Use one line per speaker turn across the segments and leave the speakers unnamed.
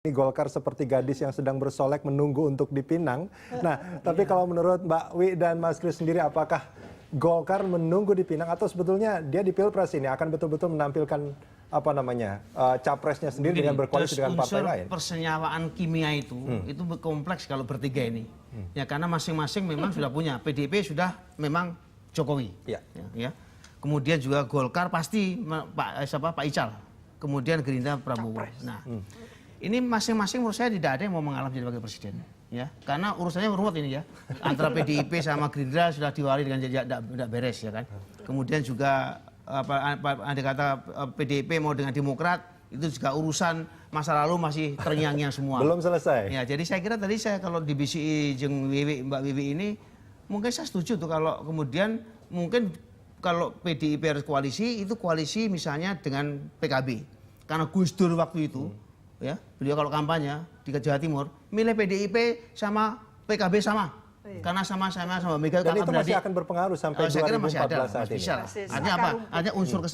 Ini Golkar seperti gadis yang sedang bersolek menunggu untuk dipinang. Nah, tapi kalau menurut Mbak Wi dan Mas Kris sendiri, apakah Golkar menunggu dipinang atau sebetulnya dia di Pilpres ini akan betul-betul menampilkan capresnya sendiri dengan berkoalisi dengan partai lain?
Persenyawaan kimia itu kompleks kalau bertiga ini. Ya karena masing-masing memang sudah punya. PDIP sudah memang Jokowi. Ya. Kemudian juga Golkar pasti Pak Ical. Kemudian Gerindra Prabowo. Nah, ini masing-masing menurut saya tidak ada yang mau mengalami jadi wakil presiden, ya. Karena urusannya rumit ini ya. Antara PDIP sama Gerindra sudah diwari dengan tidak beres ya kan. Kemudian juga ada kata PDIP mau dengan Demokrat itu juga urusan masa lalu masih terngiang-ngiang semua.
Belum selesai.
Ya, jadi saya kira tadi kalau di BCI jeung Mbak Wiwi ini mungkin saya setuju tuh kalau kemudian mungkin kalau PDIP harus koalisi itu koalisi misalnya dengan PKB. Karena Gus Dur waktu itu ya, beliau kalau kampanye di Jawa Timur milih PDIP sama PKB sama. Karena sama-sama Mega.
Dan itu masih akan berpengaruh sampai 2014 saat ini.
Artinya apa? Artinya unsur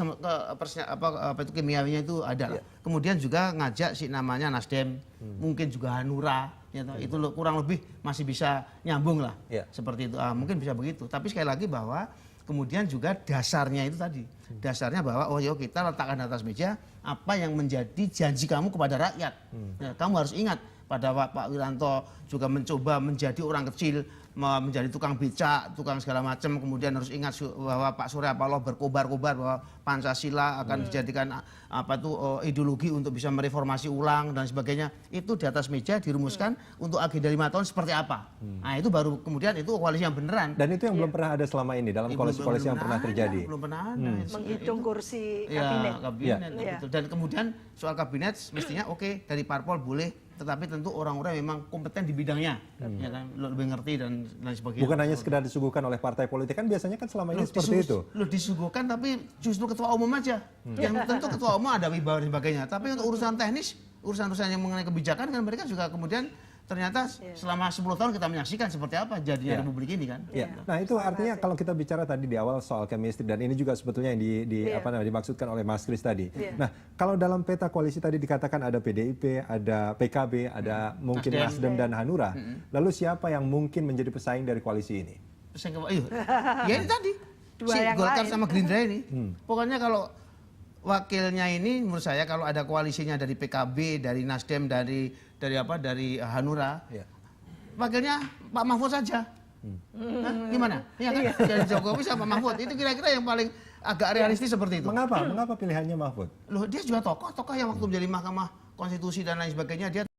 kimiawinya itu ada lah. Kemudian juga ngajak namanya Nasdem, mungkin juga Hanura, ya, itu kurang lebih masih bisa nyambung lah. Seperti itu. Mungkin bisa begitu. Tapi sekali lagi bahwa kemudian juga dasarnya itu tadi. Dasarnya bahwa kita letakkan di atas meja apa yang menjadi janji kamu kepada rakyat. Ya, kamu harus ingat pada Pak Wiranto juga mencoba menjadi orang kecil, menjadi tukang becak, tukang segala macam. Kemudian harus ingat bahwa Pak Surya Paloh berkobar-kobar bahwa Pancasila akan dijadikan ideologi untuk bisa mereformasi ulang dan sebagainya. Itu di atas meja dirumuskan untuk agenda 5 tahun seperti apa. Nah, itu baru kemudian itu koalisi yang beneran.
Dan itu yang belum pernah ada selama ini dalam koalisi-koalisi yang pernah terjadi.
Belum pernah ada.
Menghitung kursi kabinet.
Gitu. Dan kemudian soal kabinet mestinya dari parpol boleh, tetapi tentu orang-orang memang kompeten di bidangnya, ya kan, lebih ngerti dan sebagainya.
Bukan hanya sekedar disuguhkan oleh partai politik, kan biasanya kan selama ini seperti itu.
Disuguhkan tapi justru ketua umum aja. Yang tentu ketua umum ada wibawa dan sebagainya. Tapi untuk urusan teknis, urusan-urusan yang mengenai kebijakan kan mereka juga kemudian ternyata selama 10 tahun kita menyaksikan seperti apa jadinya Republik ini kan.
Nah, itu artinya kalau kita bicara tadi di awal soal chemistry, dan ini juga sebetulnya yang dimaksudkan oleh Mas Kris tadi. Nah, kalau dalam peta koalisi tadi dikatakan ada PDIP, ada PKB, ada mungkin Nasdem dan Hanura. Lalu siapa yang mungkin menjadi pesaing dari koalisi ini?
Ya ini tadi. Golkar sama Gerindra ini. Pokoknya kalau wakilnya ini menurut saya kalau ada koalisinya dari PKB, dari Nasdem, dari Hanura, wakilnya Pak Mahfud saja. Gimana? Ya kan? Dari Jokowi sama Pak Mahfud itu kira-kira yang paling agak realistis seperti itu.
Mengapa pilihannya Mahfud?
Loh, dia juga tokoh yang waktu menjadi Mahkamah Konstitusi dan lain sebagainya dia